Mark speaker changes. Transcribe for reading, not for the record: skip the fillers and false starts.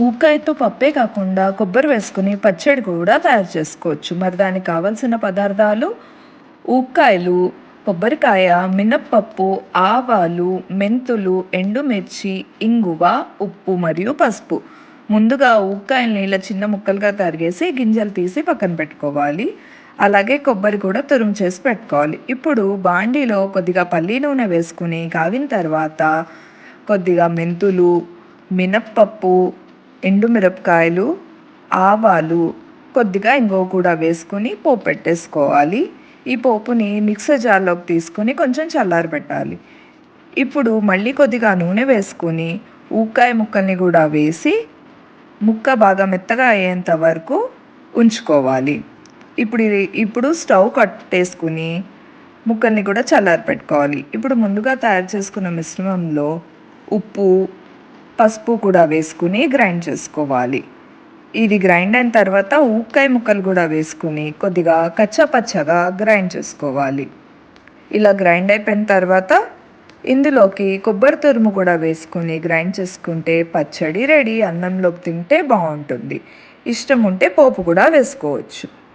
Speaker 1: ఊకాయతో పప్పే కాకుండా కొబ్బరి వేసుకుని పచ్చడి కూడా తయారు చేసుకోవచ్చు. మరి దానికి కావలసిన పదార్థాలు: ఊక్కాయలు, కొబ్బరికాయ, మినప్పప్పు, ఆవాలు, మెంతులు, ఎండుమిర్చి, ఇంగువ, ఉప్పు మరియు పసుపు. ముందుగా ఊక్కాయల్ని ఇలా చిన్న ముక్కలుగా తరిగేసి గింజలు తీసి పక్కన పెట్టుకోవాలి. అలాగే కొబ్బరి కూడా తురుము చేసి పెట్టుకోవాలి. ఇప్పుడు బాండీలో కొద్దిగా పల్లి నూనె వేసుకుని కాగిన తర్వాత కొద్దిగా మెంతులు, మినప్పప్పు, ఎండుమిరపకాయలు, ఆవాలు, కొద్దిగా ఇంగువ కూడా వేసుకొని పోపు పెట్టేసుకోవాలి. ఈ పోపుని మిక్సర్ జార్లోకి తీసుకొని కొంచెం చల్లారబెట్టాలి. ఇప్పుడు మళ్ళీ కొద్దిగా నూనె వేసుకొని ఊక్కాయ ముక్కల్ని కూడా వేసి ముక్క బాగా మెత్తగా అయ్యేంత వరకు ఉంచుకోవాలి. ఇప్పుడు స్టవ్ కట్టేసుకుని ముక్కల్ని కూడా చల్లారపెట్టుకోవాలి. ఇప్పుడు ముందుగా తయారు చేసుకున్న మిశ్రమంలో ఉప్పు, పసుపు కూడా వేసుకుని గ్రైండ్ చేసుకోవాలి. ఇది గ్రైండ్ అయిన తర్వాత ఊక్కాయ ముక్కలు కూడా వేసుకుని కొద్దిగా కచ్చాపచ్చాగా గ్రైండ్ చేసుకోవాలి. ఇలా గ్రైండ్ అయిపోయిన తర్వాత ఇందులోకి కొబ్బరి తురుము కూడా వేసుకొని గ్రైండ్ చేసుకుంటే పచ్చడి రెడీ. అన్నంలోకి తింటే బాగుంటుంది. ఇష్టం ఉంటే పోపు కూడా వేసుకోవచ్చు.